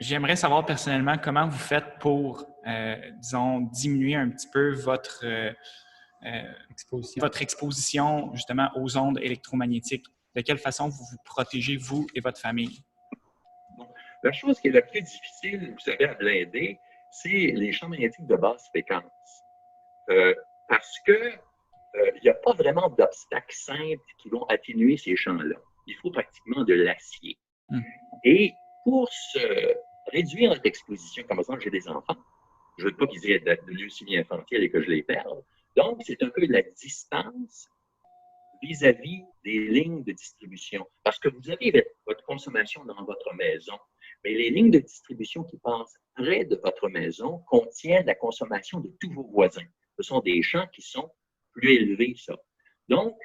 j'aimerais savoir personnellement comment vous faites pour, disons, diminuer un petit peu votre exposition justement aux ondes électromagnétiques. De quelle façon vous vous protégez, vous et votre famille? Bon. La chose qui est la plus difficile, vous savez, à blinder, c'est les champs magnétiques de basse fréquence. Parce que il n'y a pas vraiment d'obstacles simples qui vont atténuer ces champs-là. Il faut pratiquement de l'acier. Et pour réduire notre exposition, comme par exemple, j'ai des enfants, je ne veux pas qu'ils aient de leucémie infantile et que je les perde. Donc, c'est un peu la distance vis-à-vis des lignes de distribution. Parce que vous avez votre consommation dans votre maison, mais les lignes de distribution qui passent près de votre maison contiennent la consommation de tous vos voisins. Ce sont des champs qui sont plus élevés, ça. Donc,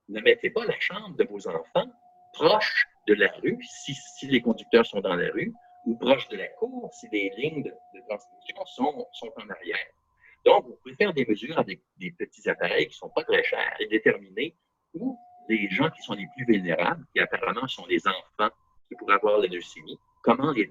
ne mettez pas la chambre de vos enfants proche de la rue, si les conducteurs sont dans la rue, ou proche de la cour, si les lignes de transmission sont en arrière. Donc, vous pouvez faire des mesures avec des petits appareils qui ne sont pas très chers et déterminer où les gens qui sont les plus vulnérables, qui apparemment sont les enfants qui pourraient avoir la leucémie, comment les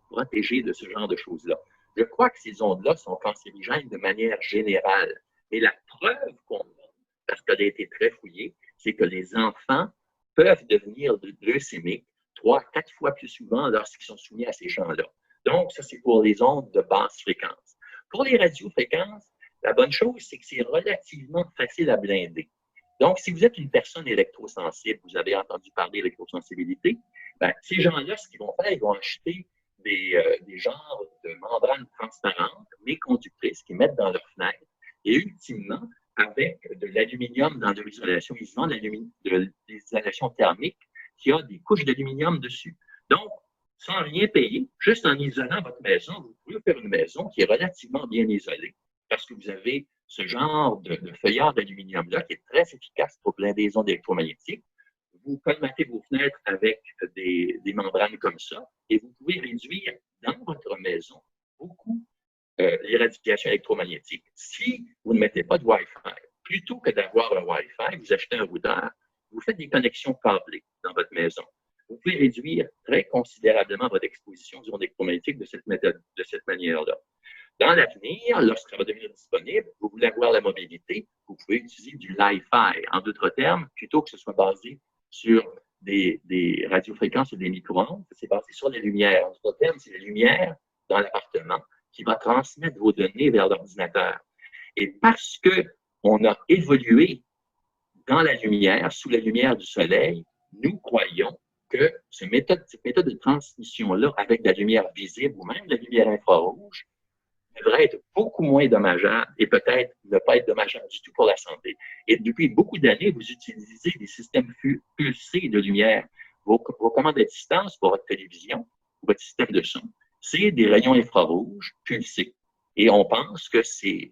protéger de ce genre de choses-là. Je crois que ces ondes-là sont cancérigènes de manière générale. Et la preuve qu'on a, parce qu'elle a été très fouillée, c'est que les enfants peuvent devenir leucémiques 3-4 fois plus souvent lorsqu'ils sont soumis à ces champs-là. Donc, ça, c'est pour les ondes de basse fréquence. Pour les radiofréquences, la bonne chose, c'est que c'est relativement facile à blinder. Donc, si vous êtes une personne électrosensible, vous avez entendu parler d'électrosensibilité, ben, ces gens-là, ce qu'ils vont faire, ils vont acheter des genres de membranes transparentes, mais conductrices, qu'ils mettent dans leur fenêtre. Et ultimement, avec de l'aluminium dans de l'isolation, ils vendent de l'isolation thermique qui a des couches d'aluminium dessus. Donc, sans rien payer, juste en isolant votre maison, vous pouvez faire une maison qui est relativement bien isolée parce que vous avez ce genre de feuillard d'aluminium-là qui est très efficace pour blinder les ondes électromagnétiques. Vous colmatez vos fenêtres avec des membranes comme ça et vous pouvez réduire dans votre maison beaucoup les radiations électromagnétiques. Si vous ne mettez pas de Wi-Fi, plutôt que d'avoir un Wi-Fi, vous achetez un routeur, vous faites des connexions câblées dans votre maison. Vous pouvez réduire très considérablement votre exposition aux ondes électromagnétiques de cette manière-là. Dans l'avenir, lorsque ça va devenir disponible, vous voulez avoir la mobilité, vous pouvez utiliser du Li-Fi. En d'autres termes, plutôt que ce soit basé sur des radiofréquences et des micro-ondes, c'est basé sur les lumières. En d'autres termes, c'est la lumière dans l'appartement qui va transmettre vos données vers l'ordinateur. Et parce qu'on a évolué dans la lumière, sous la lumière du soleil, nous croyons que cette méthode de transmission-là, avec de la lumière visible ou même de la lumière infrarouge, devrait être beaucoup moins dommageable et peut-être ne pas être dommageable du tout pour la santé. Et depuis beaucoup d'années, vous utilisez des systèmes pulsés de lumière. Vos commandes à distance pour votre télévision, votre système de son, c'est des rayons infrarouges pulsés. Et on pense que ces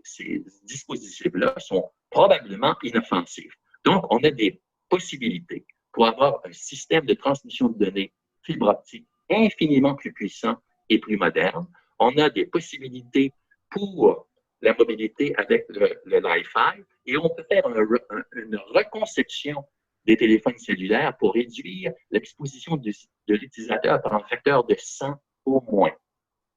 dispositifs-là sont probablement inoffensifs. Donc, on a des possibilités pour avoir un système de transmission de données fibre optique infiniment plus puissant et plus moderne. On a des possibilités pour la mobilité avec le Li-Fi et on peut faire une reconception des téléphones cellulaires pour réduire l'exposition de l'utilisateur par un facteur de 100 au moins.